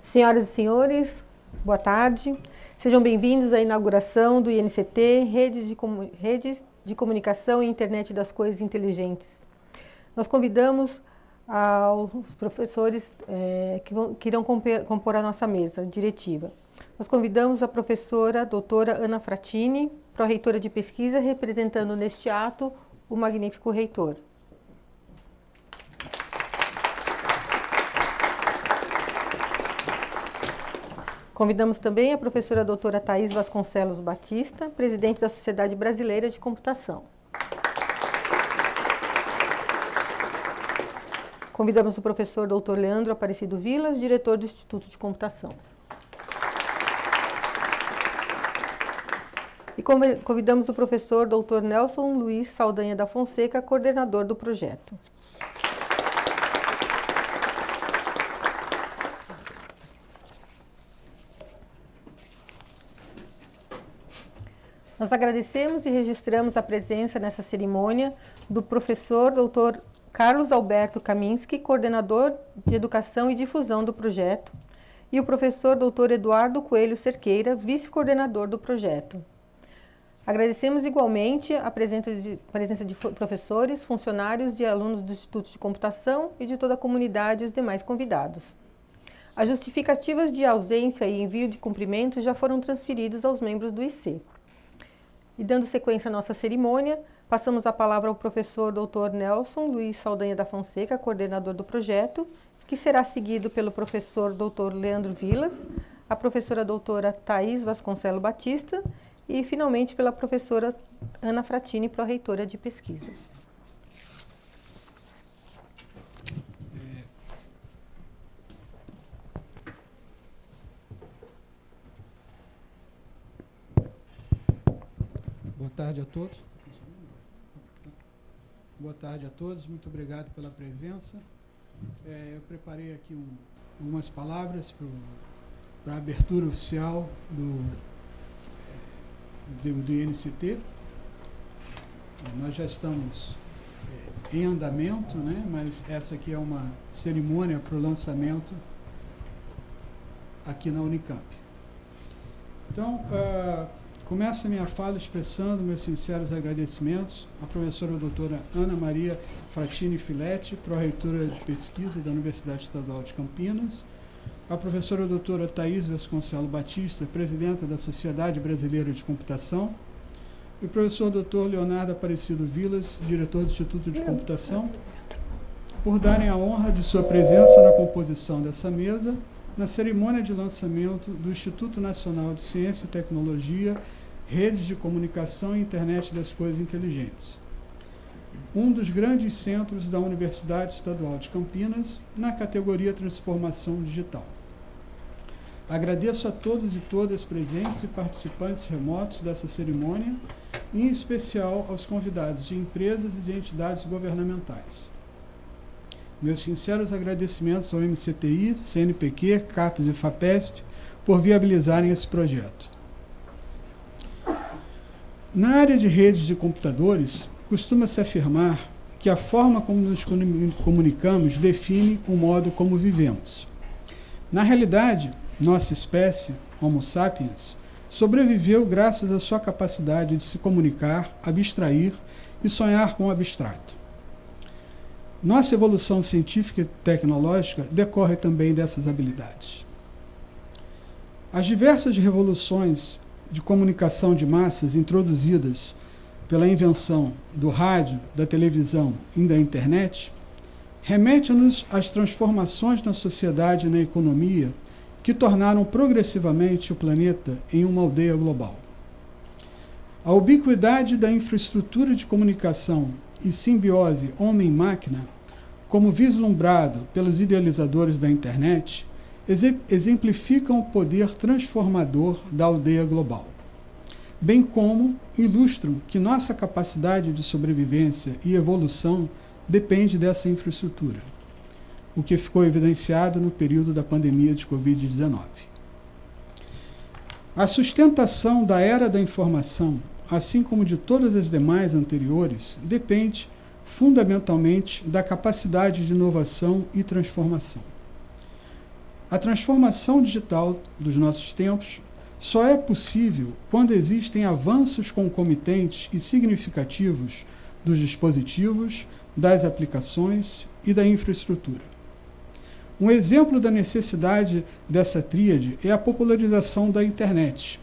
Senhoras e senhores, boa tarde. Sejam bem-vindos à inauguração do INCT, Redes de Comunicação e Internet das Coisas Inteligentes. Nós convidamos os professores que irão compor a nossa mesa diretiva. Nós convidamos a professora doutora Ana Fratini, pró-reitora de pesquisa, representando neste ato o magnífico reitor. Convidamos também a professora doutora Thaís Vasconcelos Batista, presidente da Sociedade Brasileira de Computação. Convidamos o professor doutor Leandro Aparecido Vilas, diretor do Instituto de Computação. E convidamos o professor doutor Nelson Luiz Saldanha da Fonseca, coordenador do projeto. Nós agradecemos e registramos a presença nessa cerimônia do professor Dr. Carlos Alberto Kaminski, coordenador de Educação e Difusão do projeto, e o professor Dr. Eduardo Coelho Cerqueira, vice-coordenador do projeto. Agradecemos igualmente a presença de professores, funcionários e alunos do Instituto de Computação e de toda a comunidade e os demais convidados. As justificativas de ausência e envio de cumprimentos já foram transferidos aos membros do IC. E dando sequência à nossa cerimônia, passamos a palavra ao professor Dr. Nelson Luiz Saldanha da Fonseca, coordenador do projeto, que será seguido pelo professor Dr. Leandro Vilas, a professora doutora Thaís Vasconcelos Batista e, finalmente, pela professora Ana Fratini, pró-reitora de pesquisa. Boa tarde a todos. Boa tarde a todos, muito obrigado pela presença. Eu preparei aqui algumas palavras para a abertura oficial do INCT. Nós já estamos em andamento, né? Mas essa aqui é uma cerimônia para o lançamento aqui na Unicamp. Então, começo a minha fala expressando meus sinceros agradecimentos à professora doutora Ana Maria Fratini Filetti, pró-reitora de pesquisa da Universidade Estadual de Campinas, à professora doutora Thaís Vasconcelos Batista, presidenta da Sociedade Brasileira de Computação, e o professor doutor Leonardo Aparecido Vilas, diretor do Instituto de Computação, por darem a honra de sua presença na composição dessa mesa, na cerimônia de lançamento do Instituto Nacional de Ciência e Tecnologia, Redes de Comunicação e Internet das Coisas Inteligentes, um dos grandes centros da Universidade Estadual de Campinas, na categoria Transformação Digital. Agradeço a todos e todas presentes e participantes remotos dessa cerimônia, e em especial aos convidados de empresas e de entidades governamentais. Meus sinceros agradecimentos ao MCTI, CNPq, CAPES e FAPESP por viabilizarem esse projeto. Na área de redes de computadores, costuma-se afirmar que a forma como nos comunicamos define o modo como vivemos. Na realidade, nossa espécie, Homo sapiens, sobreviveu graças à sua capacidade de se comunicar, abstrair e sonhar com o abstrato. Nossa evolução científica e tecnológica decorre também dessas habilidades. As diversas revoluções de comunicação de massas introduzidas pela invenção do rádio, da televisão e da internet remetem-nos às transformações na sociedade e na economia que tornaram progressivamente o planeta em uma aldeia global. A ubiquidade da infraestrutura de comunicação e simbiose homem-máquina, como vislumbrado pelos idealizadores da internet, exemplificam o poder transformador da aldeia global, bem como ilustram que nossa capacidade de sobrevivência e evolução depende dessa infraestrutura, o que ficou evidenciado no período da pandemia de Covid-19. A sustentação da era da informação, assim como de todas as demais anteriores, depende fundamentalmente da capacidade de inovação e transformação. A transformação digital dos nossos tempos só é possível quando existem avanços concomitantes e significativos dos dispositivos, das aplicações e da infraestrutura. Um exemplo da necessidade dessa tríade é a popularização da internet,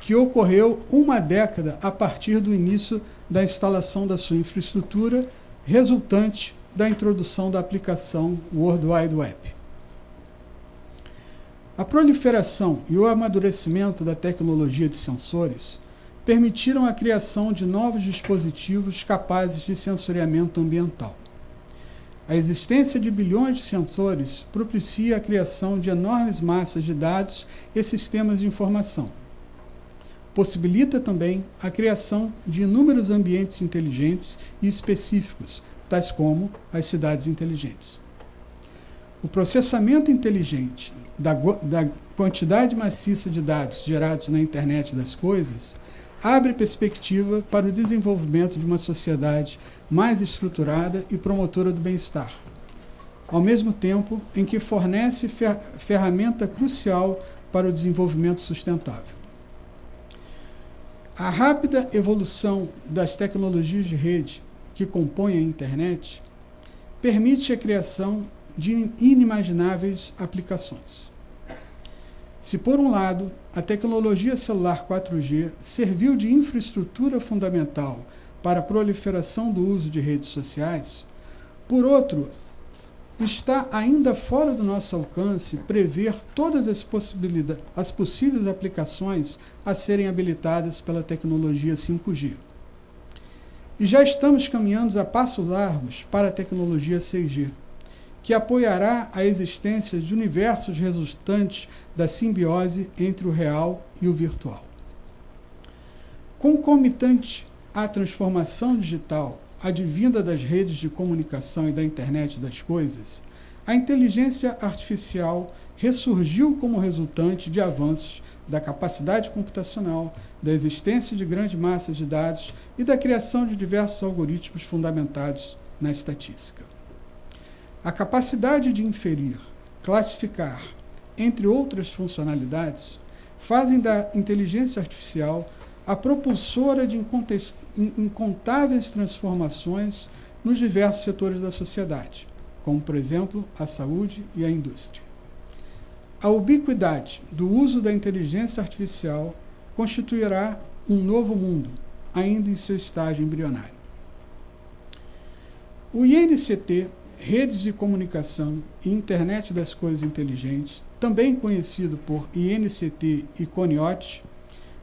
que ocorreu uma década a partir do início da instalação da sua infraestrutura, resultante da introdução da aplicação World Wide Web. A proliferação e o amadurecimento da tecnologia de sensores permitiram a criação de novos dispositivos capazes de sensoriamento ambiental. A existência de bilhões de sensores propicia a criação de enormes massas de dados e sistemas de informação. Possibilita também a criação de inúmeros ambientes inteligentes e específicos, tais como as cidades inteligentes. O processamento inteligente da quantidade maciça de dados gerados na internet das coisas abre perspectiva para o desenvolvimento de uma sociedade mais estruturada e promotora do bem-estar, ao mesmo tempo em que fornece ferramenta crucial para o desenvolvimento sustentável. A rápida evolução das tecnologias de rede que compõem a internet permite a criação de inimagináveis aplicações. Se, por um lado, a tecnologia celular 4G serviu de infraestrutura fundamental para a proliferação do uso de redes sociais, por outro, está ainda fora do nosso alcance prever todas as possíveis aplicações a serem habilitadas pela tecnologia 5G. E já estamos caminhando a passos largos para a tecnologia 6G, que apoiará a existência de universos resultantes da simbiose entre o real e o virtual. Concomitante à transformação digital advinda das redes de comunicação e da internet das coisas, a inteligência artificial ressurgiu como resultante de avanços da capacidade computacional, da existência de grandes massas de dados e da criação de diversos algoritmos fundamentados na estatística. A capacidade de inferir, classificar, entre outras funcionalidades, fazem da inteligência artificial a propulsora de incontáveis transformações nos diversos setores da sociedade, como, por exemplo, a saúde e a indústria. A ubiquidade do uso da inteligência artificial constituirá um novo mundo, ainda em seu estágio embrionário. O INCT, Redes de Comunicação e Internet das Coisas Inteligentes, também conhecido por INCT e CONIOT,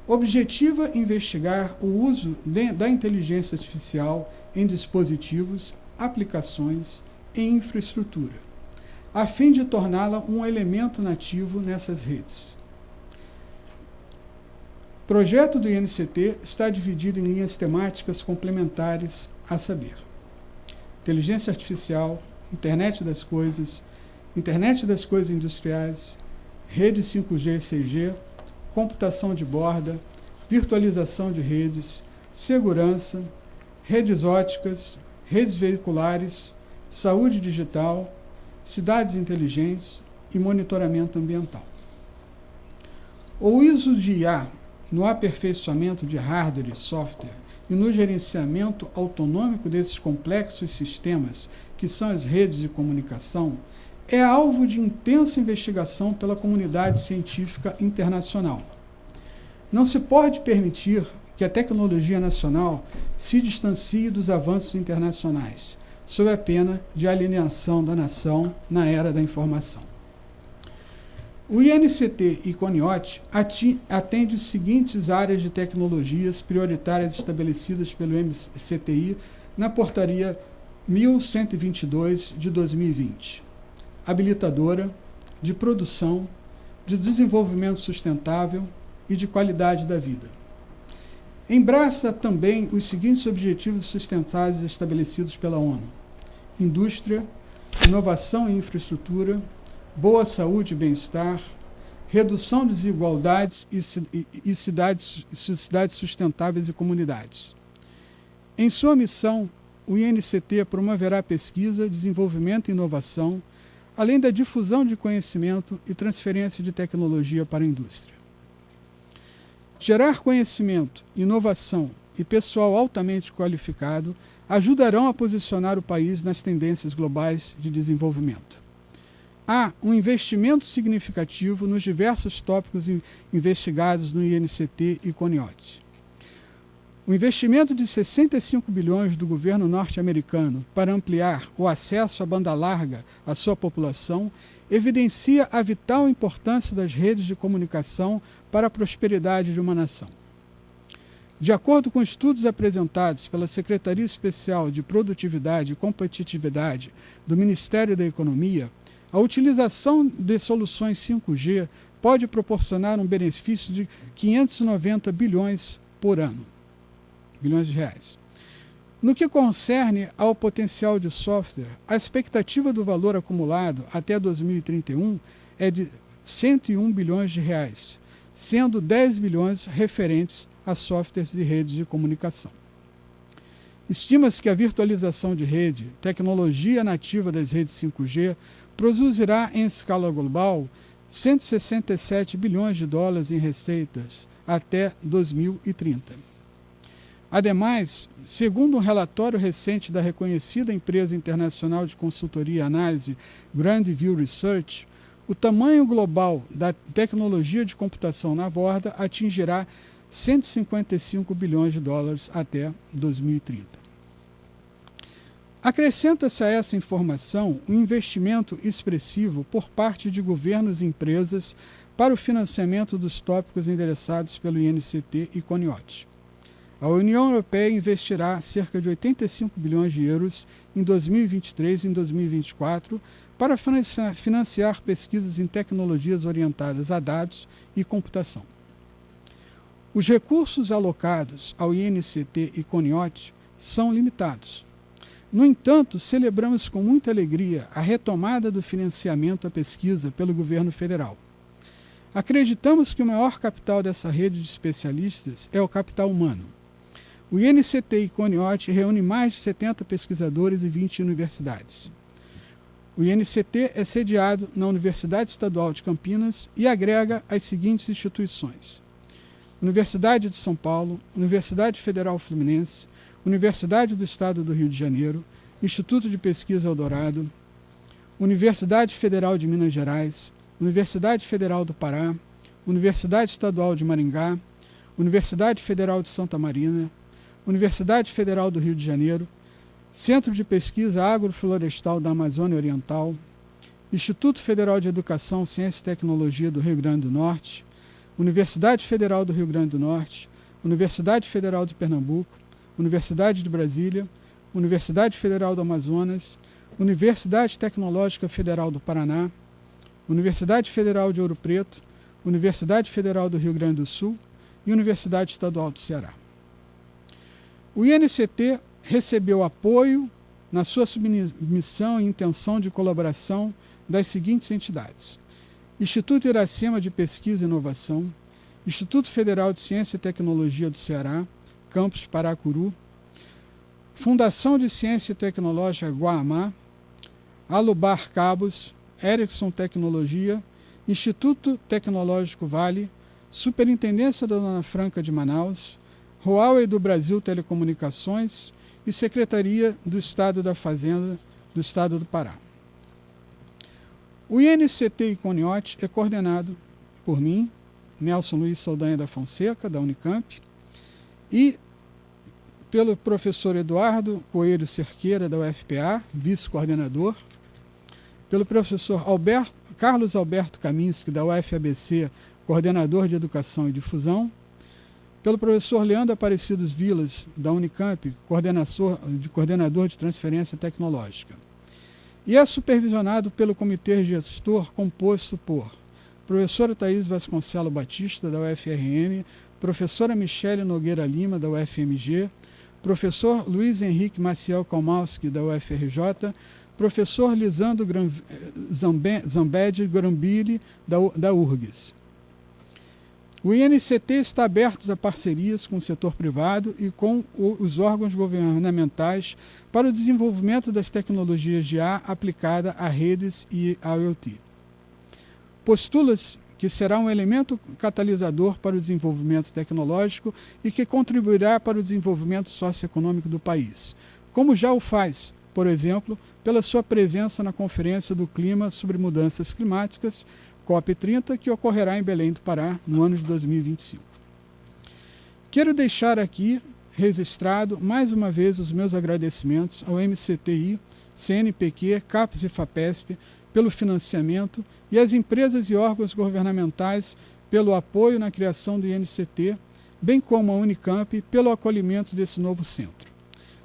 objetiva investigar o uso da inteligência artificial em dispositivos, aplicações e infraestrutura, a fim de torná-la um elemento nativo nessas redes. O projeto do INCT está dividido em linhas temáticas complementares, a saber: inteligência artificial, internet das coisas industriais, rede 5G e 6G, computação de borda, virtualização de redes, segurança, redes óticas, redes veiculares, saúde digital, cidades inteligentes e monitoramento ambiental. O uso de IA no aperfeiçoamento de hardware e software e no gerenciamento autonômico desses complexos sistemas que são as redes de comunicação é alvo de intensa investigação pela comunidade científica internacional. Não se pode permitir que a tecnologia nacional se distancie dos avanços internacionais, sob a pena de alienação da nação na era da informação. O INCT e CONIOT atende as seguintes áreas de tecnologias prioritárias estabelecidas pelo MCTI na Portaria 1122 de 2020. Habilitadora, de produção, de desenvolvimento sustentável e de qualidade da vida. Embraça também os seguintes objetivos sustentáveis estabelecidos pela ONU: indústria, inovação e infraestrutura, boa saúde e bem-estar, redução de desigualdades e cidades sustentáveis e comunidades. Em sua missão, o INCT promoverá pesquisa, desenvolvimento e inovação, além da difusão de conhecimento e transferência de tecnologia para a indústria. Gerar conhecimento, inovação e pessoal altamente qualificado ajudarão a posicionar o país nas tendências globais de desenvolvimento. Há um investimento significativo nos diversos tópicos investigados no INCT e CONIOT. O investimento de 65 bilhões do governo norte-americano para ampliar o acesso à banda larga à sua população evidencia a vital importância das redes de comunicação para a prosperidade de uma nação. De acordo com estudos apresentados pela Secretaria Especial de Produtividade e Competitividade do Ministério da Economia, a utilização de soluções 5G pode proporcionar um benefício de 590 bilhões por ano. Bilhões de reais. No que concerne ao potencial de software, a expectativa do valor acumulado até 2031 é de 101 bilhões de reais, sendo 10 bilhões referentes a softwares de redes de comunicação. Estima-se que a virtualização de rede, tecnologia nativa das redes 5G, produzirá em escala global 167 bilhões de dólares em receitas até 2030. Ademais, segundo um relatório recente da reconhecida empresa internacional de consultoria e análise Grandview Research, o tamanho global da tecnologia de computação na borda atingirá 155 bilhões de dólares até 2030. Acrescenta-se a essa informação um investimento expressivo por parte de governos e empresas para o financiamento dos tópicos endereçados pelo INCT e CONIOT. A União Europeia investirá cerca de 85 bilhões de euros em 2023 e em 2024 para financiar pesquisas em tecnologias orientadas a dados e computação. Os recursos alocados ao INCT e CONIOT são limitados. No entanto, celebramos com muita alegria a retomada do financiamento à pesquisa pelo governo federal. Acreditamos que o maior capital dessa rede de especialistas é o capital humano. O INCT e CONIOT reúne mais de 70 pesquisadores e 20 universidades. O INCT é sediado na Universidade Estadual de Campinas e agrega as seguintes instituições: Universidade de São Paulo, Universidade Federal Fluminense, Universidade do Estado do Rio de Janeiro, Instituto de Pesquisa Eldorado, Universidade Federal de Minas Gerais, Universidade Federal do Pará, Universidade Estadual de Maringá, Universidade Federal de Santa Marina, Universidade Federal do Rio de Janeiro, Centro de Pesquisa Agroflorestal da Amazônia Oriental, Instituto Federal de Educação, Ciência e Tecnologia do Rio Grande do Norte, Universidade Federal do Rio Grande do Norte, Universidade Federal de Pernambuco, Universidade de Brasília, Universidade Federal do Amazonas, Universidade Tecnológica Federal do Paraná, Universidade Federal de Ouro Preto, Universidade Federal do Rio Grande do Sul e Universidade Estadual do Ceará. O INCT recebeu apoio na sua submissão e intenção de colaboração das seguintes entidades: Instituto Iracema de Pesquisa e Inovação, Instituto Federal de Ciência e Tecnologia do Ceará, Campus Paracuru, Fundação de Ciência e Tecnológica Guamá, Alubar Cabos, Ericsson Tecnologia, Instituto Tecnológico Vale, Superintendência da Zona Franca de Manaus, Huawei do Brasil Telecomunicações e Secretaria do Estado da Fazenda do Estado do Pará. O INCT e CONIOT é coordenado por mim, Nelson Luiz Saldanha da Fonseca, da Unicamp, e pelo professor Eduardo Coelho Cerqueira, da UFPA, vice-coordenador, pelo professor Carlos Alberto Kaminski, da UFABC, coordenador de Educação e Difusão, pelo professor Leandro Aparecidos Vilas, da Unicamp, coordenador de Transferência Tecnológica. E é supervisionado pelo Comitê Gestor, composto por professora Thaís Vasconcelos Batista, da UFRN, professora Michele Nogueira Lima, da UFMG, professor Luiz Henrique Maciel Kalmowski, da UFRJ, professor Lisandro Zambedi Grambili, da URGS. O INCT está aberto a parcerias com o setor privado e com os órgãos governamentais para o desenvolvimento das tecnologias de IA aplicada a redes e a IoT. Postula-se que será um elemento catalisador para o desenvolvimento tecnológico e que contribuirá para o desenvolvimento socioeconômico do país, como já o faz, por exemplo, pela sua presença na Conferência do Clima sobre Mudanças Climáticas, COP30, que ocorrerá em Belém do Pará no ano de 2025. Quero deixar aqui registrado mais uma vez os meus agradecimentos ao MCTI, CNPq, CAPES e FAPESP pelo financiamento e às empresas e órgãos governamentais pelo apoio na criação do INCT, bem como a Unicamp pelo acolhimento desse novo centro.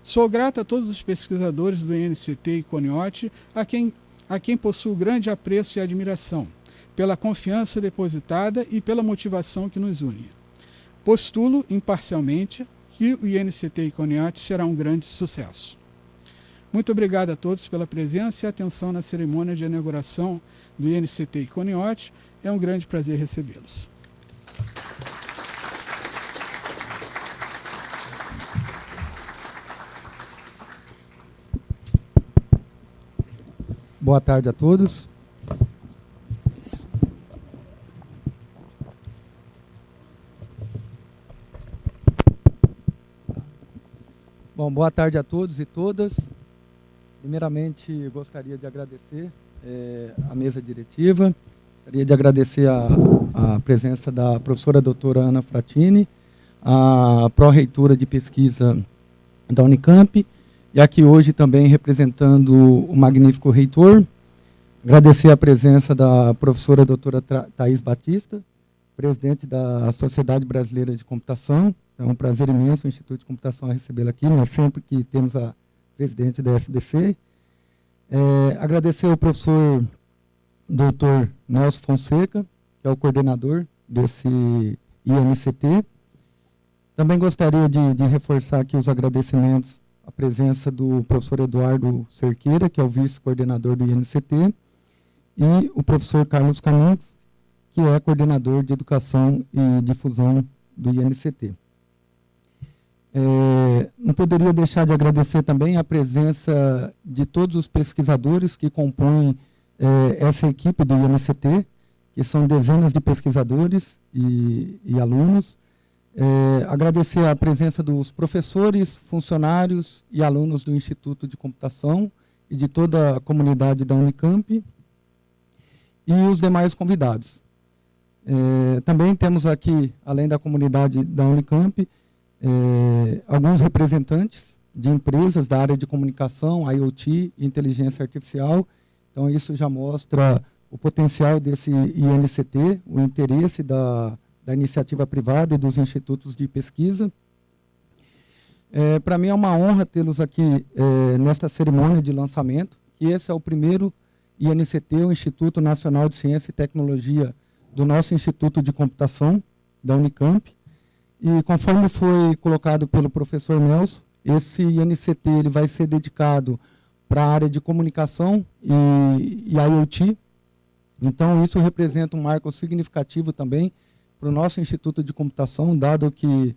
Sou grato a todos os pesquisadores do INCT e CONIOT, a quem possuo grande apreço e admiração, pela confiança depositada e pela motivação que nos une. Postulo, imparcialmente, que o INCT e CONIOT será um grande sucesso. Muito obrigado a todos pela presença e atenção na cerimônia de inauguração do INCT e CONIOT. É um grande prazer recebê-los. Boa tarde a todos. Bom, boa tarde a todos e todas. Primeiramente, gostaria de agradecer a mesa diretiva, gostaria de agradecer a presença da professora doutora Ana Fratini, a pró-reitora de pesquisa da Unicamp, e aqui hoje também representando o magnífico reitor. Agradecer a presença da professora doutora Thaís Batista, presidente da Sociedade Brasileira de Computação. É um prazer imenso o Instituto de Computação recebê-la aqui, não é sempre que temos a presidente da SBC. Agradecer ao professor doutor Nelson Fonseca, que é o coordenador desse INCT. Também gostaria de reforçar aqui os agradecimentos à presença do professor Eduardo Cerqueira, que é o vice-coordenador do INCT, e o professor Carlos Camins, que é coordenador de Educação e Difusão do INCT. Não poderia deixar de agradecer também a presença de todos os pesquisadores que compõem essa equipe do INCT, que são dezenas de pesquisadores e alunos. Agradecer a presença dos professores, funcionários e alunos do Instituto de Computação e de toda a comunidade da Unicamp e os demais convidados. Também temos aqui, além da comunidade da Unicamp, alguns representantes de empresas da área de comunicação, IoT e inteligência artificial. Então, isso já mostra o potencial desse INCT, o interesse da iniciativa privada e dos institutos de pesquisa. Para mim é uma honra tê-los aqui nesta cerimônia de lançamento, que esse é o primeiro INCT, o Instituto Nacional de Ciência e Tecnologia do nosso Instituto de Computação, da Unicamp. E conforme foi colocado pelo professor Nelson, esse INCT ele vai ser dedicado para a área de comunicação e IoT. Então, isso representa um marco significativo também para o nosso Instituto de Computação, dado que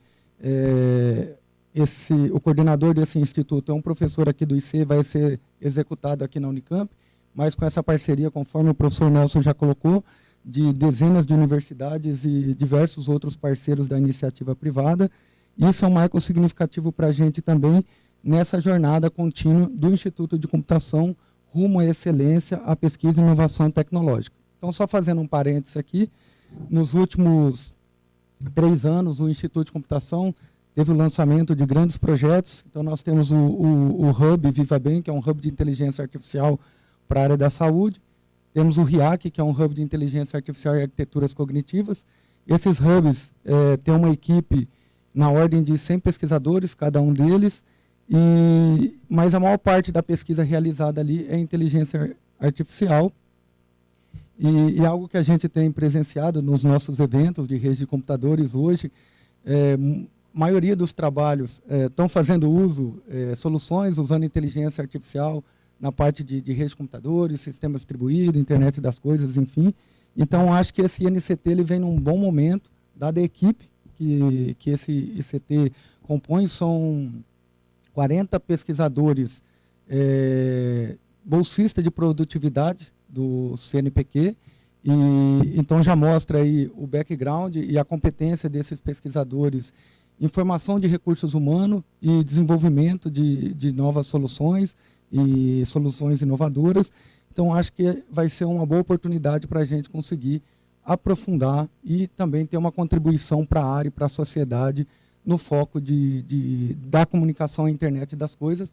o coordenador desse instituto é um professor aqui do IC, vai ser executado aqui na Unicamp, mas com essa parceria, conforme o professor Nelson já colocou, de dezenas de universidades e diversos outros parceiros da iniciativa privada. Isso é um marco significativo para a gente também nessa jornada contínua do Instituto de Computação rumo à excelência, à pesquisa e inovação tecnológica. Então, só fazendo um parênteses aqui, nos últimos 3 anos, o Instituto de Computação teve o lançamento de grandes projetos. Então, nós temos o Hub VivaBem, que é um hub de inteligência artificial para a área da saúde. Temos o RIAC, que é um hub de inteligência artificial e arquiteturas cognitivas. Esses hubs têm uma equipe na ordem de 100 pesquisadores, cada um deles, mas a maior parte da pesquisa realizada ali é inteligência artificial. E algo que a gente tem presenciado nos nossos eventos de redes de computadores hoje, a maioria dos trabalhos estão fazendo uso, soluções usando inteligência artificial, na parte de redes de computadores, sistema distribuído, internet das coisas, enfim. Então, acho que esse INCT ele vem num bom momento, dada a equipe que esse ICT compõe, são 40 pesquisadores bolsistas de produtividade do CNPq, e então já mostra aí o background e a competência desses pesquisadores em formação de recursos humanos e desenvolvimento de novas soluções e soluções inovadoras. Então, acho que vai ser uma boa oportunidade para a gente conseguir aprofundar e também ter uma contribuição para a área e para a sociedade no foco da comunicação à internet das coisas,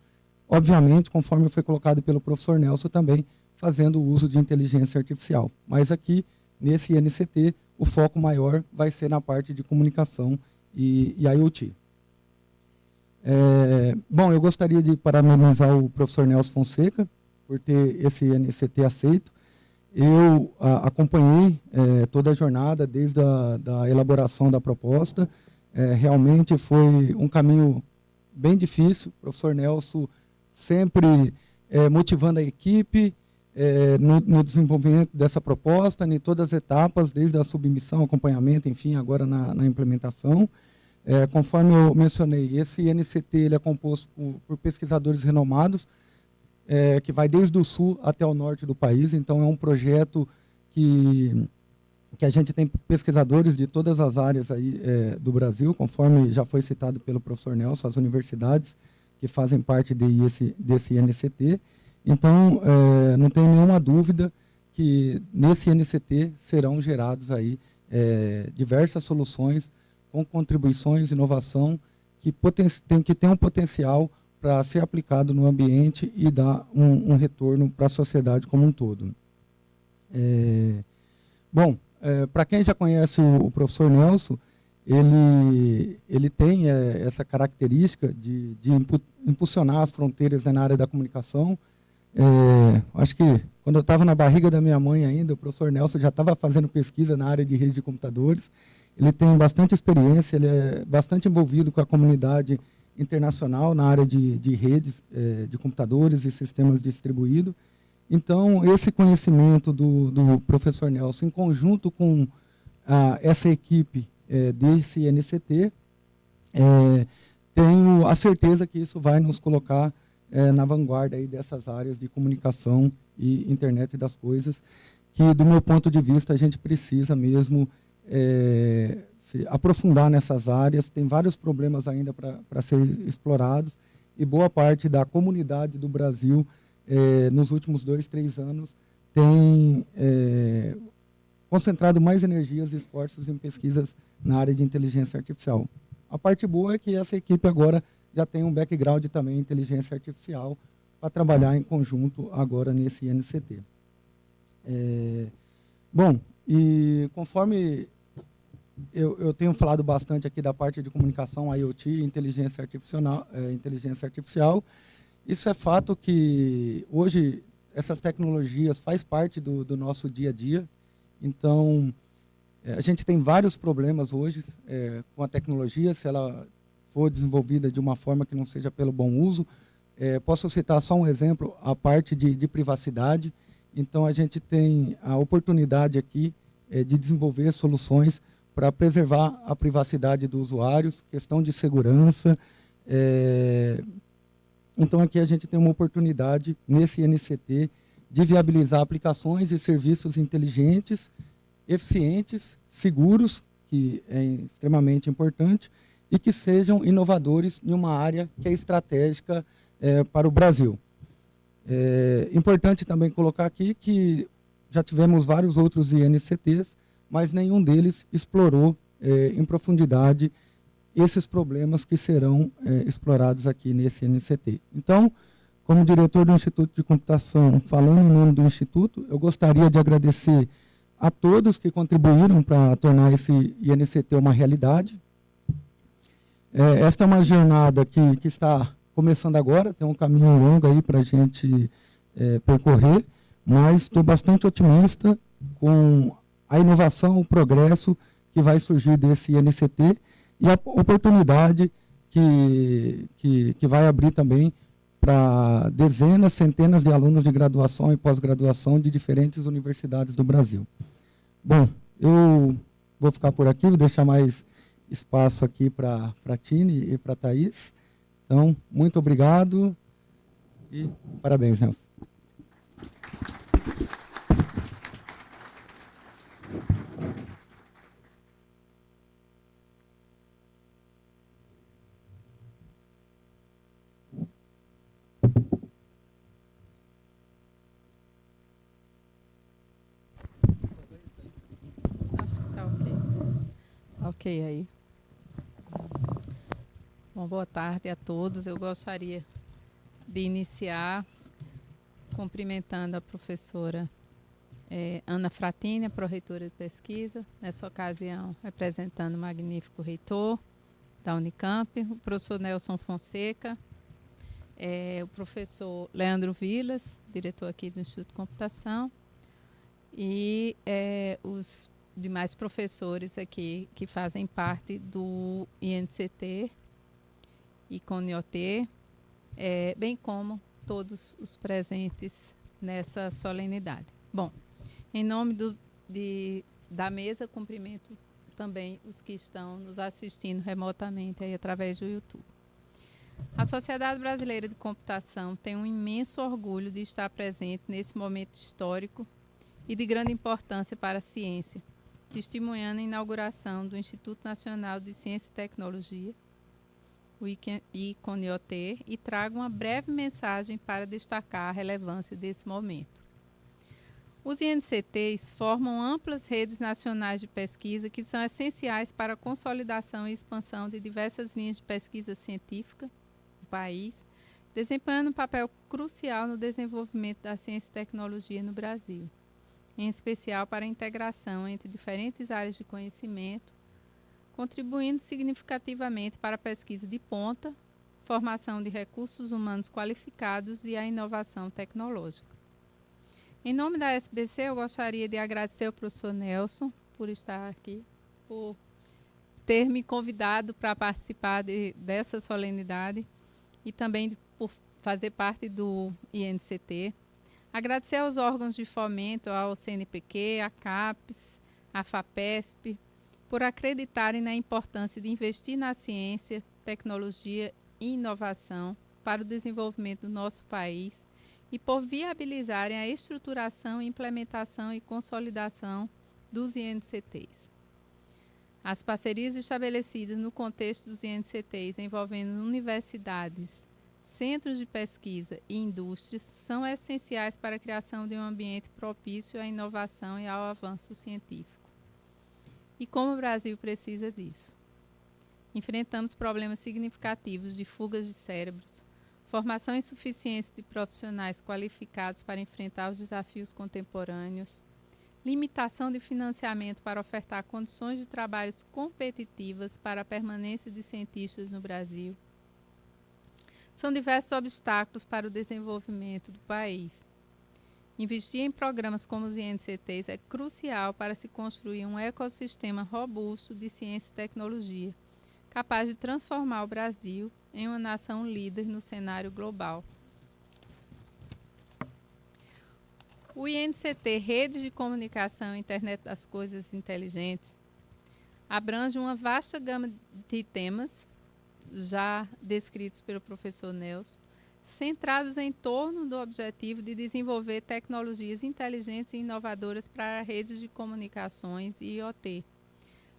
obviamente, conforme foi colocado pelo professor Nelson também, fazendo uso de inteligência artificial. Mas aqui, nesse INCT, o foco maior vai ser na parte de comunicação e IoT. Bom, eu gostaria de parabenizar o professor Nelson Fonseca por ter esse INCT aceito. Eu acompanhei toda a jornada, desde a elaboração da proposta. Realmente foi um caminho bem difícil. O professor Nelson sempre motivando a equipe no desenvolvimento dessa proposta, em todas as etapas, desde a submissão, acompanhamento, enfim, agora na implementação. Conforme eu mencionei, esse INCT ele é composto por pesquisadores renomados, que vai desde o sul até o norte do país. Então, é um projeto que a gente tem pesquisadores de todas as áreas aí, do Brasil, conforme já foi citado pelo professor Nelson, as universidades que fazem parte desse INCT. Então, não tem nenhuma dúvida que nesse INCT serão gerados aí, diversas soluções com contribuições, inovação, que tem um potencial para ser aplicado no ambiente e dar um retorno para a sociedade como um todo. Bom, para quem já conhece o professor Nelson, ele tem essa característica de impulsionar as fronteiras na área da comunicação. Acho que quando eu estava na barriga da minha mãe ainda, o professor Nelson já estava fazendo pesquisa na área de redes de computadores. Ele tem bastante experiência, ele é bastante envolvido com a comunidade internacional na área de redes de computadores e sistemas distribuídos. Então, esse conhecimento do professor Nelson, em conjunto com essa equipe desse INCT, tenho a certeza que isso vai nos colocar na vanguarda aí dessas áreas de comunicação e internet das coisas, que, do meu ponto de vista, a gente precisa mesmo se aprofundar nessas áreas. Tem vários problemas ainda para serem explorados, e boa parte da comunidade do Brasil, nos últimos 2, 3 anos, tem concentrado mais energias e esforços em pesquisas na área de inteligência artificial. A parte boa é que essa equipe agora já tem um background também em inteligência artificial para trabalhar em conjunto agora nesse INCT. Bom, e conforme eu tenho falado bastante aqui da parte de comunicação, IoT, inteligência artificial, isso é fato que hoje essas tecnologias fazem parte do nosso dia a dia. Então, a gente tem vários problemas hoje com a tecnologia, se ela for desenvolvida de uma forma que não seja pelo bom uso. Posso citar só um exemplo, a parte de privacidade. Então, a gente tem a oportunidade aqui de desenvolver soluções para preservar a privacidade dos usuários, questão de segurança. Então, aqui a gente tem uma oportunidade, nesse INCT, de viabilizar aplicações e serviços inteligentes, eficientes, seguros, que é extremamente importante, e que sejam inovadores em uma área que é estratégica para o Brasil. Importante também colocar aqui que já tivemos vários outros INCTs, mas nenhum deles explorou em profundidade esses problemas que serão explorados aqui nesse INCT. Então, como diretor do Instituto de Computação, falando em nome do Instituto, eu gostaria de agradecer a todos que contribuíram para tornar esse INCT uma realidade. Esta é uma jornada que está começando agora, tem um caminho longo aí para a gente percorrer, mas estou bastante otimista com a inovação, o progresso que vai surgir desse INCT e a oportunidade que vai abrir também para dezenas, centenas de alunos de graduação e pós-graduação de diferentes universidades do Brasil. Bom, eu vou ficar por aqui, vou deixar mais espaço aqui para a Tine e para a Thaís. Então, muito obrigado e parabéns, Nelson. Acho que tá ok. Ok aí. Bom, boa tarde a todos. Eu gostaria de iniciar cumprimentando a professora Ana Fratini, pró-reitora de pesquisa, nessa ocasião representando o magnífico reitor da Unicamp, o professor Nelson Fonseca, o professor Leandro Vilas, diretor aqui do Instituto de Computação, e os demais professores aqui que fazem parte do INCT e CONIOT, bem como todos os presentes nessa solenidade. Bom, em nome da mesa, cumprimento também os que estão nos assistindo remotamente aí através do YouTube. A Sociedade Brasileira de Computação tem um imenso orgulho de estar presente nesse momento histórico e de grande importância para a ciência, testemunhando a inauguração do Instituto Nacional de Ciência e Tecnologia, o ICONIOT, e trago uma breve mensagem para destacar a relevância desse momento. Os INCTs formam amplas redes nacionais de pesquisa que são essenciais para a consolidação e expansão de diversas linhas de pesquisa científica no país, desempenhando um papel crucial no desenvolvimento da ciência e tecnologia no Brasil, em especial para a integração entre diferentes áreas de conhecimento, contribuindo significativamente para a pesquisa de ponta, formação de recursos humanos qualificados e a inovação tecnológica. Em nome da SBC, eu gostaria de agradecer ao professor Nelson por estar aqui, por ter me convidado para participar dessa solenidade e também por fazer parte do INCT. Agradecer aos órgãos de fomento, ao CNPq, à CAPES, à FAPESP, por acreditarem na importância de investir na ciência, tecnologia e inovação para o desenvolvimento do nosso país e por viabilizarem a estruturação, implementação e consolidação dos INCTs. As parcerias estabelecidas no contexto dos INCTs envolvendo universidades, centros de pesquisa e indústrias são essenciais para a criação de um ambiente propício à inovação e ao avanço científico. E como o Brasil precisa disso? Enfrentamos problemas significativos de fugas de cérebros, formação insuficiente de profissionais qualificados para enfrentar os desafios contemporâneos, limitação de financiamento para ofertar condições de trabalho competitivas para a permanência de cientistas no Brasil. São diversos obstáculos para o desenvolvimento do país. Investir em programas como os INCTs é crucial para se construir um ecossistema robusto de ciência e tecnologia, capaz de transformar o Brasil em uma nação líder no cenário global. O INCT, Redes de Comunicação e Internet das Coisas Inteligentes, abrange uma vasta gama de temas, já descritos pelo professor Nelson, centrados em torno do objetivo de desenvolver tecnologias inteligentes e inovadoras para redes de comunicações e IoT,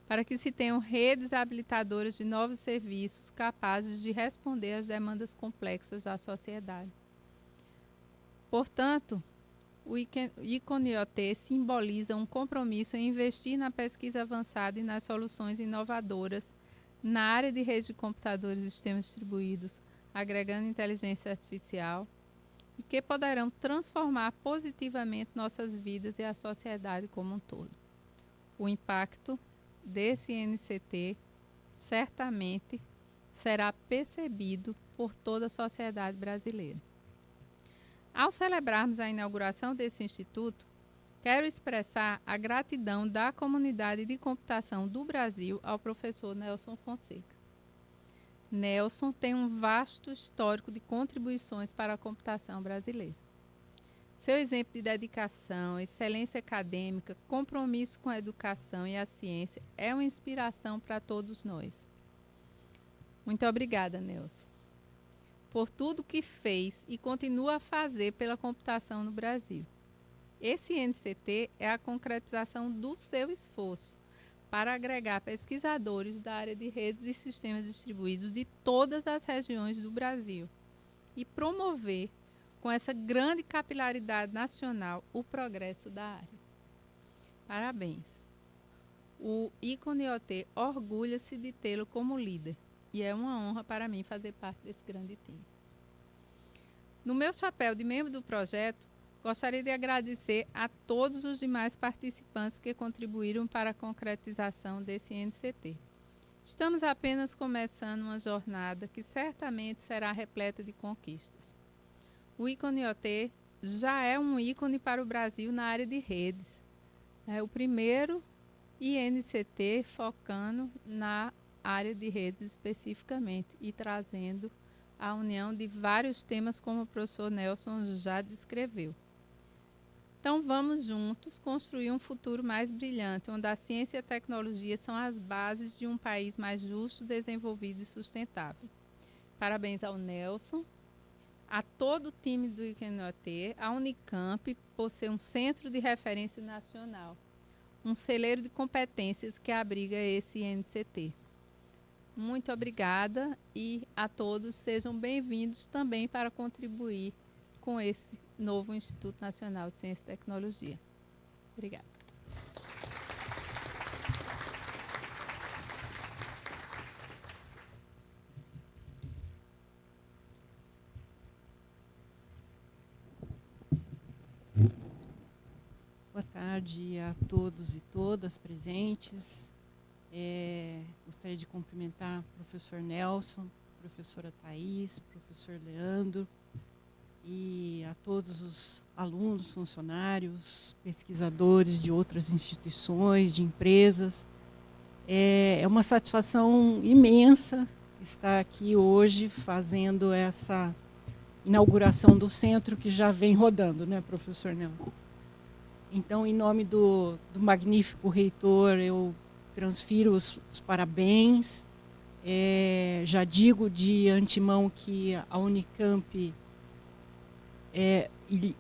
para que se tenham redes habilitadoras de novos serviços capazes de responder às demandas complexas da sociedade. Portanto, o ICONIOT simboliza um compromisso em investir na pesquisa avançada e nas soluções inovadoras na área de redes de computadores e sistemas distribuídos, agregando inteligência artificial, e que poderão transformar positivamente nossas vidas e a sociedade como um todo. O impacto desse INCT certamente será percebido por toda a sociedade brasileira. Ao celebrarmos a inauguração desse instituto, quero expressar a gratidão da comunidade de computação do Brasil ao professor Nelson Fonseca. Nelson tem um vasto histórico de contribuições para a computação brasileira. Seu exemplo de dedicação, excelência acadêmica, compromisso com a educação e a ciência é uma inspiração para todos nós. Muito obrigada, Nelson, por tudo que fez e continua a fazer pela computação no Brasil. Esse NCT é a concretização do seu esforço para agregar pesquisadores da área de redes e sistemas distribuídos de todas as regiões do Brasil e promover, com essa grande capilaridade nacional, o progresso da área. Parabéns. O ICONIOT orgulha-se de tê-lo como líder e é uma honra para mim fazer parte desse grande time. No meu chapéu de membro do projeto, gostaria de agradecer a todos os demais participantes que contribuíram para a concretização desse NCT. Estamos apenas começando uma jornada que certamente será repleta de conquistas. O ICONIOT já é um ícone para o Brasil na área de redes. É o primeiro INCT focando na área de redes especificamente e trazendo a união de vários temas, como o professor Nelson já descreveu. Então, vamos juntos construir um futuro mais brilhante, onde a ciência e a tecnologia são as bases de um país mais justo, desenvolvido e sustentável. Parabéns ao Nelson, a todo o time do ICONIOT, à Unicamp, por ser um centro de referência nacional, um celeiro de competências que abriga esse NCT. Muito obrigada e a todos sejam bem-vindos também para contribuir com esse novo Instituto Nacional de Ciência e Tecnologia. Obrigada. Boa tarde a todos e todas presentes. Gostaria de cumprimentar o professor Nelson, professora Thais, professor Leandro e a todos os alunos, funcionários, pesquisadores de outras instituições, de empresas. É uma satisfação imensa estar aqui hoje fazendo essa inauguração do centro que já vem rodando, né, professor Nelson? Então, em nome do magnífico reitor, eu transfiro os parabéns. Já digo de antemão que a Unicamp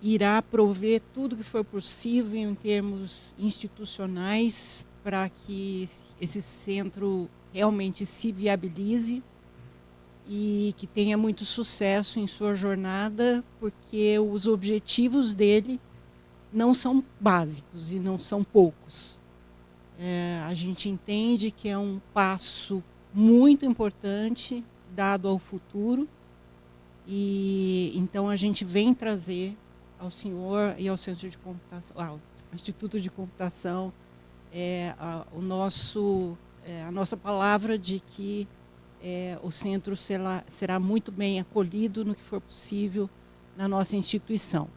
irá prover tudo que for possível em termos institucionais para que esse centro realmente se viabilize e que tenha muito sucesso em sua jornada, porque os objetivos dele não são básicos e não são poucos. A gente entende que é um passo muito importante dado ao futuro e então a gente vem trazer ao senhor e ao Centro de Computação, ao Instituto de Computação, a nossa palavra de que o centro será muito bem acolhido no que for possível na nossa instituição.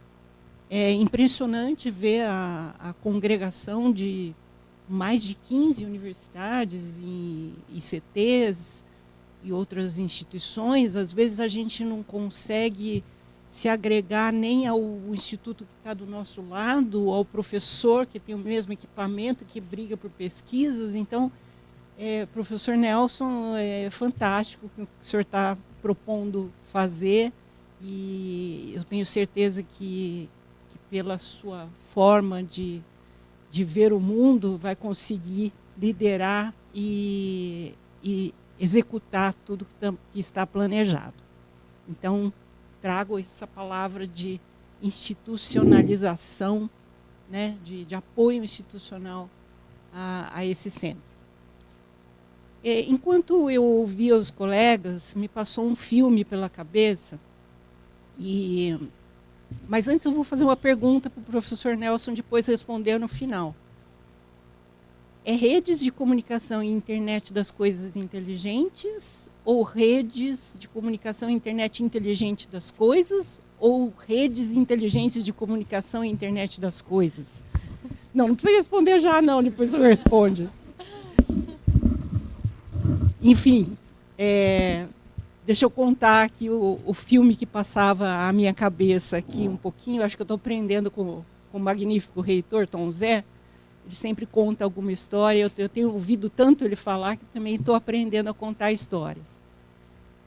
É impressionante ver a congregação de mais de 15 universidades e ICTs e outras instituições. Às vezes a gente não consegue se agregar nem ao instituto que está do nosso lado, ao professor que tem o mesmo equipamento, que briga por pesquisas. Então, professor Nelson, é fantástico o que o senhor está propondo fazer e eu tenho certeza que pela sua forma de ver o mundo, vai conseguir liderar e executar tudo que está planejado. Então, trago essa palavra de institucionalização, né, de apoio institucional a esse centro. Enquanto eu ouvia os colegas, me passou um filme pela cabeça mas antes eu vou fazer uma pergunta para o professor Nelson, depois responder no final. É redes de comunicação e internet das coisas inteligentes ou redes de comunicação e internet inteligente das coisas ou redes inteligentes de comunicação e internet das coisas? Não precisa responder já não, depois o senhor responde. Enfim, Deixa eu contar aqui o filme que passava a minha cabeça aqui um pouquinho. Acho que eu estou aprendendo com o magnífico reitor, Tom Zé. Ele sempre conta alguma história. Eu tenho ouvido tanto ele falar que também estou aprendendo a contar histórias.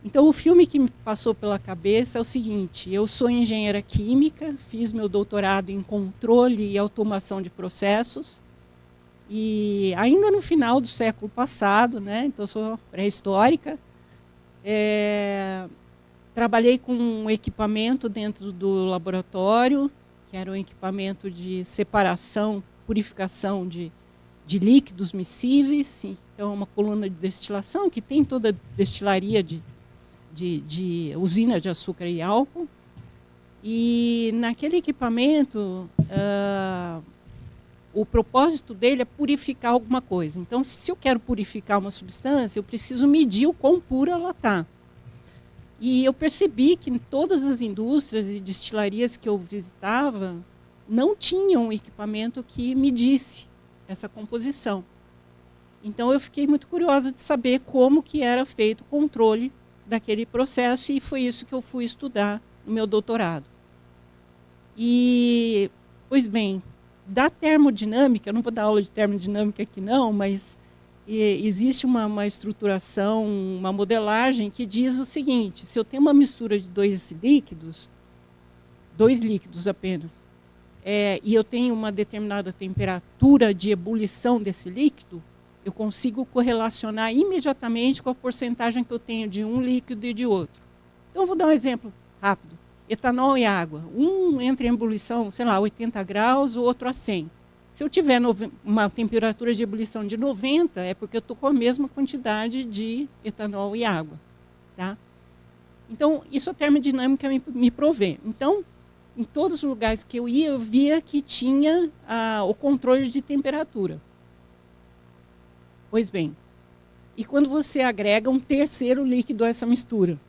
Então, o filme que me passou pela cabeça é o seguinte: eu sou engenheira química, fiz meu doutorado em controle e automação de processos, e ainda no final do século passado, né? Então, sou pré-histórica. Trabalhei com um equipamento dentro do laboratório, que era um equipamento de separação, purificação de líquidos miscíveis. Então, uma coluna de destilação que tem toda a destilaria de usina de açúcar e álcool. E naquele equipamento, o propósito dele é purificar alguma coisa. Então, se eu quero purificar uma substância, eu preciso medir o quão pura ela está. E eu percebi que em todas as indústrias e destilarias que eu visitava, não tinham um equipamento que medisse essa composição. Então, eu fiquei muito curiosa de saber como que era feito o controle daquele processo, e foi isso que eu fui estudar no meu doutorado. E, pois bem, da termodinâmica, eu não vou dar aula de termodinâmica aqui não, mas existe uma estruturação, uma modelagem que diz o seguinte: se eu tenho uma mistura de dois líquidos apenas, e eu tenho uma determinada temperatura de ebulição desse líquido, eu consigo correlacionar imediatamente com a porcentagem que eu tenho de um líquido e de outro. Então, eu vou dar um exemplo rápido. Etanol e água. Um entra em ebulição, sei lá, 80 graus, o outro a 100. Se eu tiver uma temperatura de ebulição de 90, é porque eu estou com a mesma quantidade de etanol e água. Tá? Então, isso a termodinâmica me provê. Então, em todos os lugares que eu ia, eu via que tinha o controle de temperatura. Pois bem, e quando você agrega um terceiro líquido a essa mistura,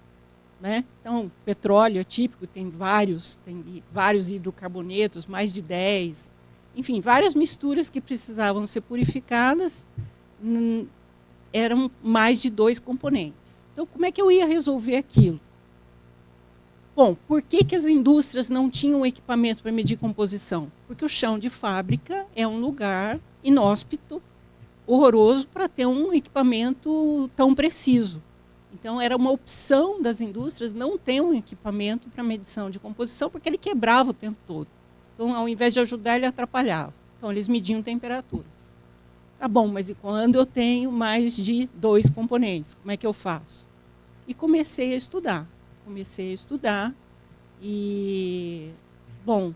né? Então, petróleo é típico, tem vários hidrocarbonetos, mais de 10, enfim, várias misturas que precisavam ser purificadas, eram mais de 2 componentes. Então, como é que eu ia resolver aquilo? Bom, por que as indústrias não tinham equipamento para medir composição? Porque o chão de fábrica é um lugar inóspito, horroroso para ter um equipamento tão preciso. Então, era uma opção das indústrias não ter um equipamento para medição de composição, porque ele quebrava o tempo todo. Então, ao invés de ajudar, ele atrapalhava. Então, eles mediam temperatura. Tá bom, mas e quando eu tenho mais de 2 componentes? Como é que eu faço? E comecei a estudar. E, bom,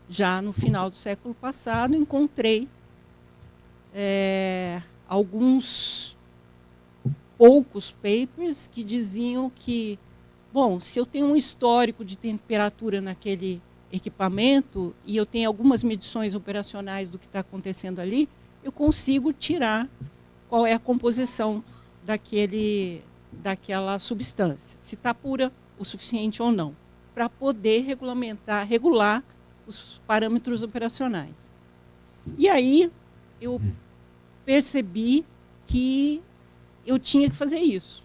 já no final do século passado, encontrei alguns poucos papers que diziam que, bom, se eu tenho um histórico de temperatura naquele equipamento e eu tenho algumas medições operacionais do que está acontecendo ali, eu consigo tirar qual é a composição daquela substância, se está pura o suficiente ou não, para poder regular os parâmetros operacionais. E aí eu percebi que eu tinha que fazer isso.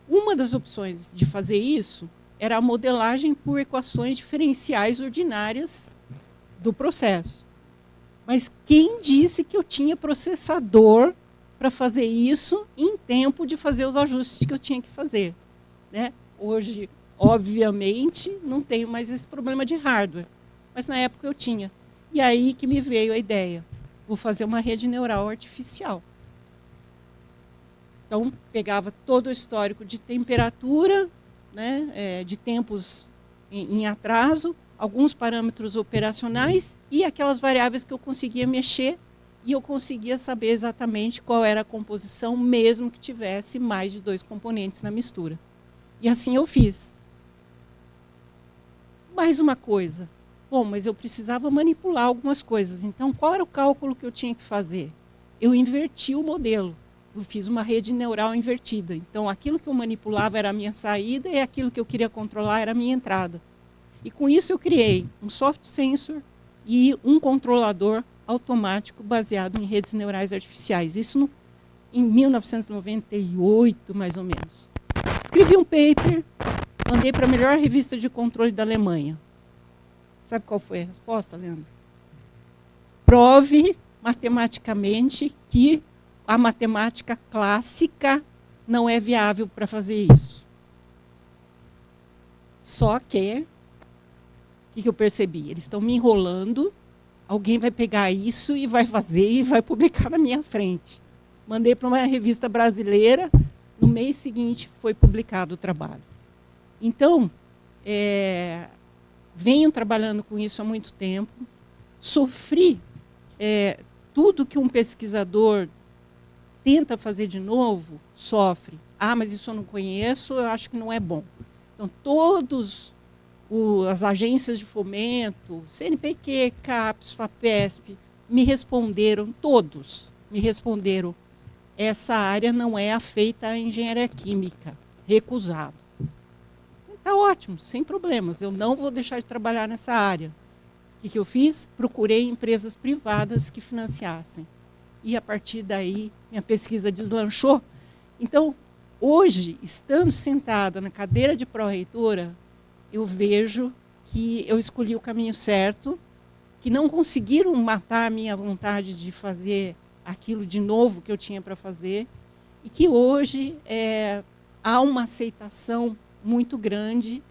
Uma das opções de fazer isso era a modelagem por equações diferenciais ordinárias do processo. Mas quem disse que eu tinha processador para fazer isso em tempo de fazer os ajustes que eu tinha que fazer? Né? Hoje, obviamente, não tenho mais esse problema de hardware, mas na época eu tinha. E aí que me veio a ideia: vou fazer uma rede neural artificial. Então, pegava todo o histórico de temperatura, né, de tempos em atraso, alguns parâmetros operacionais e aquelas variáveis que eu conseguia mexer, e eu conseguia saber exatamente qual era a composição, mesmo que tivesse mais de 2 componentes na mistura. E assim eu fiz. Mais uma coisa. Bom, mas eu precisava manipular algumas coisas. Então, qual era o cálculo que eu tinha que fazer? Eu inverti o modelo. Eu fiz uma rede neural invertida. Então, aquilo que eu manipulava era a minha saída e aquilo que eu queria controlar era a minha entrada. E com isso eu criei um soft sensor e um controlador automático baseado em redes neurais artificiais. Isso em 1998, mais ou menos. Escrevi um paper, mandei para a melhor revista de controle da Alemanha. Sabe qual foi a resposta, Leandro? Prove matematicamente que a matemática clássica não é viável para fazer isso. Só que, o que eu percebi? Eles estão me enrolando, alguém vai pegar isso e vai fazer e vai publicar na minha frente. Mandei para uma revista brasileira, no mês seguinte foi publicado o trabalho. Então, venho trabalhando com isso há muito tempo, sofri tudo que um pesquisador tenta fazer de novo, sofre. Ah, mas isso eu não conheço, eu acho que não é bom. Então, todas as agências de fomento, CNPq, CAPES, FAPESP, me responderam, todos me responderam, essa área não é afeita à engenharia química, recusado. Está ótimo, sem problemas, eu não vou deixar de trabalhar nessa área. O que eu fiz? Procurei empresas privadas que financiassem. E, a partir daí, minha pesquisa deslanchou. Então, hoje, estando sentada na cadeira de pró-reitora, eu vejo que eu escolhi o caminho certo, que não conseguiram matar a minha vontade de fazer aquilo de novo que eu tinha para fazer, e que hoje há uma aceitação muito grande,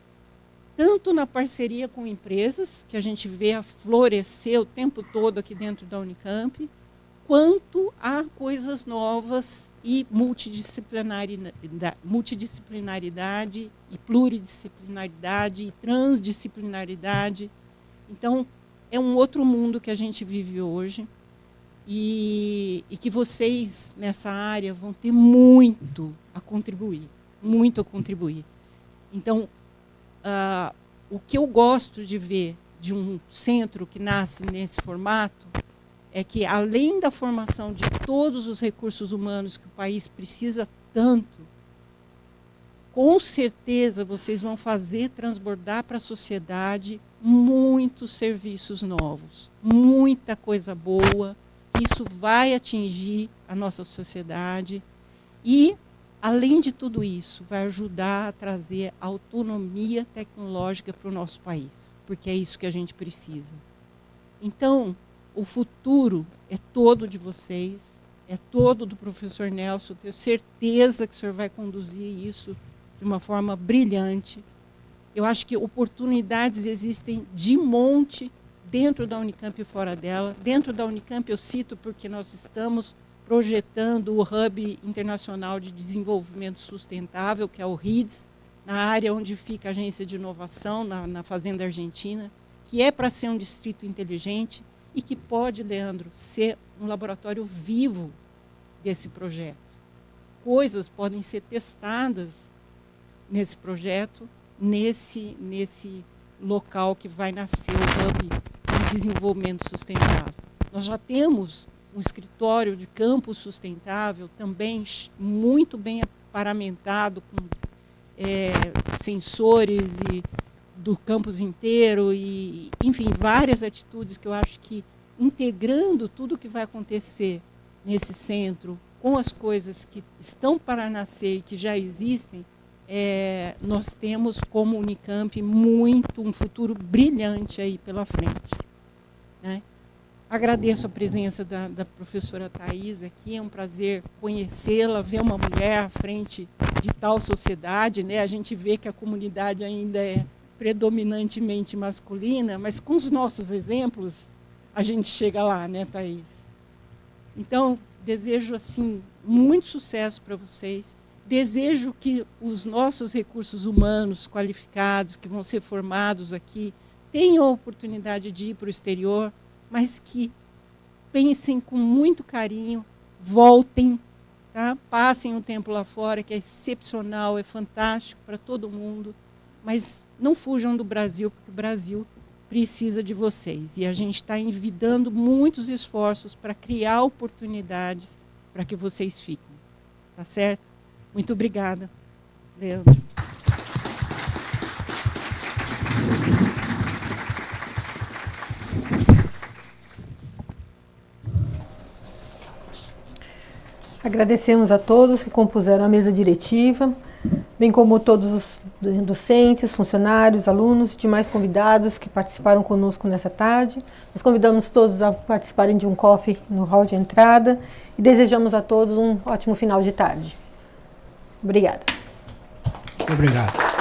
tanto na parceria com empresas, que a gente vê florescer o tempo todo aqui dentro da Unicamp, quanto a coisas novas e multidisciplinaridade e pluridisciplinaridade e transdisciplinaridade. Então, é um outro mundo que a gente vive hoje e que vocês, nessa área, vão ter muito a contribuir, muito a contribuir. Então, o que eu gosto de ver de um centro que nasce nesse formato é que, além da formação de todos os recursos humanos que o país precisa tanto, com certeza vocês vão fazer transbordar para a sociedade muitos serviços novos, muita coisa boa, que isso vai atingir a nossa sociedade e, além de tudo isso, vai ajudar a trazer autonomia tecnológica para o nosso país, porque é isso que a gente precisa. Então, o futuro é todo de vocês, é todo do professor Nelson. Tenho certeza que o senhor vai conduzir isso de uma forma brilhante. Eu acho que oportunidades existem de monte dentro da Unicamp e fora dela. Dentro da Unicamp eu cito porque nós estamos projetando o Hub Internacional de Desenvolvimento Sustentável, que é o RIDS, na área onde fica a Agência de Inovação, na Fazenda Argentina, que é para ser um distrito inteligente, e que pode, Leandro, ser um laboratório vivo desse projeto. Coisas podem ser testadas nesse projeto, nesse local que vai nascer o Hub de Desenvolvimento Sustentável. Nós já temos um escritório de campo sustentável, também muito bem paramentado, com sensores do campus inteiro, e, enfim, várias atitudes que eu acho que, integrando tudo o que vai acontecer nesse centro, com as coisas que estão para nascer e que já existem, nós temos, como Unicamp, um futuro brilhante aí pela frente. Né? Agradeço a presença da professora Thais aqui, é um prazer conhecê-la, ver uma mulher à frente de tal sociedade. Né? A gente vê que a comunidade ainda é predominantemente masculina, mas com os nossos exemplos a gente chega lá, né, Thais? Então, desejo assim muito sucesso para vocês. Desejo que os nossos recursos humanos qualificados, que vão ser formados aqui, tenham a oportunidade de ir para o exterior, mas que pensem com muito carinho, voltem, tá? Passem um tempo lá fora, que é excepcional, é fantástico para todo mundo, mas não fujam do Brasil, porque o Brasil precisa de vocês. E a gente está envidando muitos esforços para criar oportunidades para que vocês fiquem. Tá certo? Muito obrigada, Leandro. Agradecemos a todos que compuseram a mesa diretiva, bem como todos os docentes, funcionários, alunos e demais convidados que participaram conosco nessa tarde. Nós convidamos todos a participarem de um coffee no hall de entrada e desejamos a todos um ótimo final de tarde. Obrigada. Obrigado.